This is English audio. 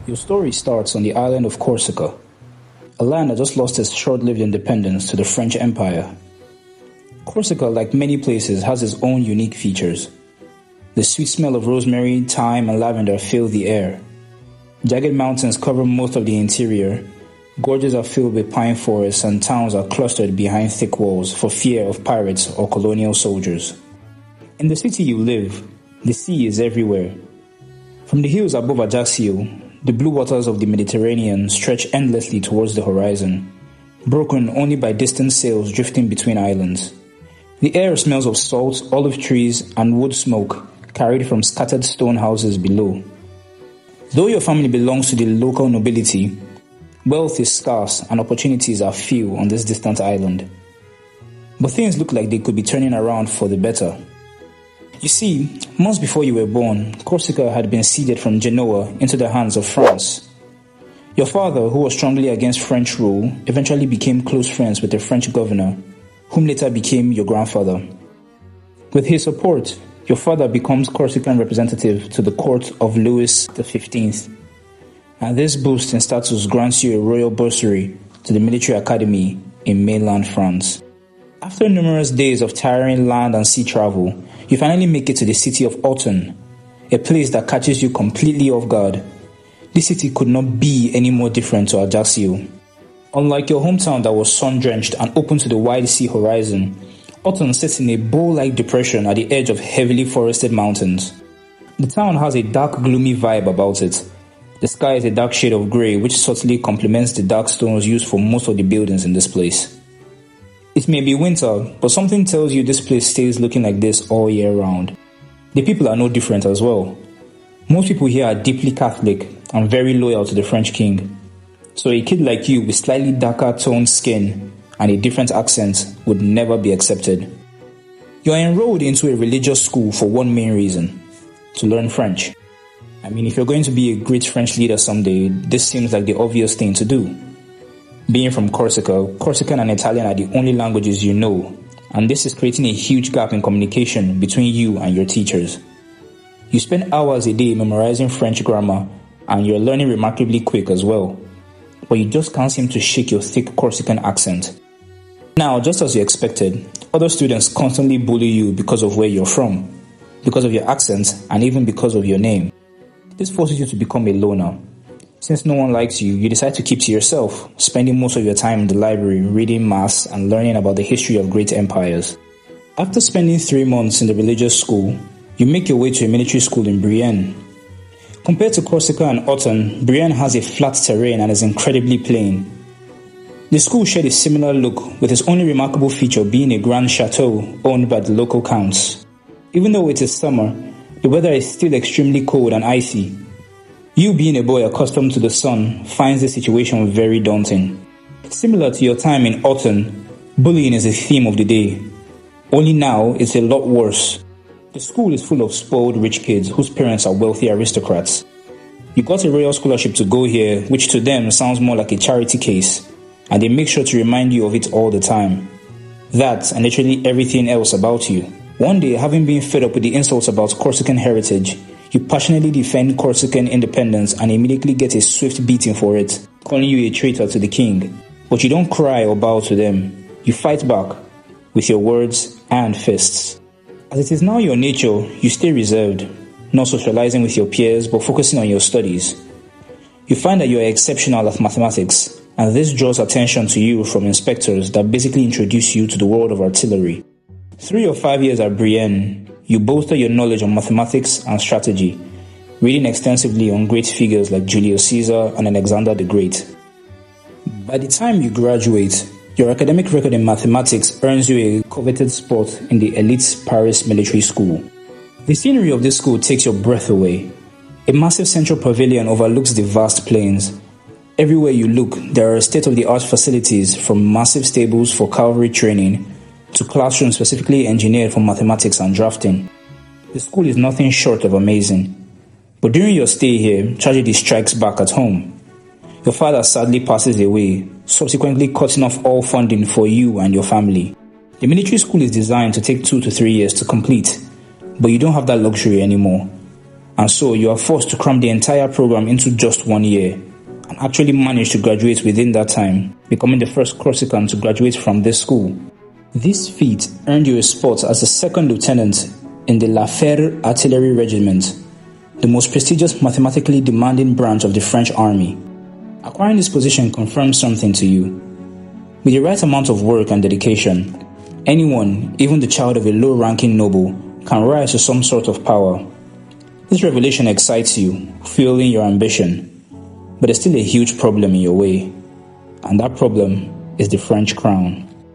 Your story starts on the island of Corsica, a land that just lost its short-lived independence to the French Empire. Corsica, like many places, has its own unique features. The sweet smell of rosemary, thyme, and lavender fill the air. Jagged mountains cover most of the interior. Gorges are filled with pine forests, and towns are clustered behind thick walls for fear of pirates or colonial soldiers. In the city you live, the sea is everywhere. From the hills above Ajaccio, the blue waters of the Mediterranean stretch endlessly towards the horizon, broken only by distant sails drifting between islands. The air smells of salt, olive trees, and wood smoke carried from scattered stone houses below. Though your family belongs to the local nobility, wealth is scarce and opportunities are few on this distant island. But things look like they could be turning around for the better. You see, months before you were born, Corsica had been ceded from Genoa into the hands of France. Your father, who was strongly against French rule, eventually became close friends with the French governor, whom later became your grandfather. With his support, your father becomes Corsican representative to the court of Louis XV, and this boost in status grants you a royal bursary to the military academy in mainland France. After numerous days of tiring land and sea travel, you finally make it to the city of Autun, a place that catches you completely off guard. This city could not be any more different to Ajaccio. Unlike your hometown that was sun-drenched and open to the wide sea horizon, Autun sits in a bowl-like depression at the edge of heavily forested mountains. The town has a dark, gloomy vibe about it. The sky is a dark shade of grey, which subtly complements the dark stones used for most of the buildings in this place. It may be winter, but something tells you this place stays looking like this all year round. The people are no different as well. Most people here are deeply Catholic and very loyal to the French king. So a kid like you with slightly darker toned skin and a different accent would never be accepted. You are enrolled into a religious school for one main reason: to learn French. I mean, if you're going to be a great French leader someday, this seems like the obvious thing to do. Being from Corsica, Corsican and Italian are the only languages you know, and this is creating a huge gap in communication between you and your teachers. You spend hours a day memorizing French grammar, and you're learning remarkably quick as well, but you just can't seem to shake your thick Corsican accent. Now, just as you expected, other students constantly bully you because of where you're from, because of your accent, and even because of your name. This forces you to become a loner. Since no one likes you, you decide to keep to yourself, spending most of your time in the library reading mass and learning about the history of great empires. After spending 3 months in the religious school, you make your way to a military school in Brienne. Compared to Corsica and Autun, Brienne has a flat terrain and is incredibly plain. The school shared a similar look, with its only remarkable feature being a grand chateau owned by the local counts. Even though it is summer, the weather is still extremely cold and icy. You, being a boy accustomed to the sun, finds the situation very daunting. Similar to your time in Autun, bullying is a theme of the day. Only now, it's a lot worse. The school is full of spoiled rich kids whose parents are wealthy aristocrats. You got a royal scholarship to go here, which to them sounds more like a charity case, and they make sure to remind you of it all the time. That, and literally everything else about you. One day, having been fed up with the insults about Corsican heritage, you passionately defend Corsican independence and immediately get a swift beating for it, calling you a traitor to the king. But you don't cry or bow to them. You fight back with your words and fists. As it is now your nature, you stay reserved, not socializing with your peers but focusing on your studies. You find that you are exceptional at mathematics, and this draws attention to you from inspectors that basically introduce you to the world of artillery. 3 or 5 years at Brienne, you bolster your knowledge on mathematics and strategy, reading extensively on great figures like Julius Caesar and Alexander the Great. By the time you graduate, your academic record in mathematics earns you a coveted spot in the elite Paris military school. The scenery of this school takes your breath away. A massive central pavilion overlooks the vast plains. Everywhere you look, there are state-of-the-art facilities, from massive stables for cavalry training to classrooms specifically engineered for mathematics and drafting. The school is nothing short of amazing. But during your stay here, tragedy strikes back at home. Your father sadly passes away, subsequently cutting off all funding for you and your family. The military school is designed to take 2 to 3 years to complete, but you don't have that luxury anymore. And so you are forced to cram the entire program into just 1 year and actually manage to graduate within that time, becoming the first Corsican to graduate from this school. This feat earned you a spot as a second lieutenant in the La Fère Artillery Regiment, the most prestigious mathematically demanding branch of the French army. Acquiring this position confirms something to you. With the right amount of work and dedication, anyone, even the child of a low-ranking noble, can rise to some sort of power. This revelation excites you, fueling your ambition. But there's still a huge problem in your way, and that problem is the French crown.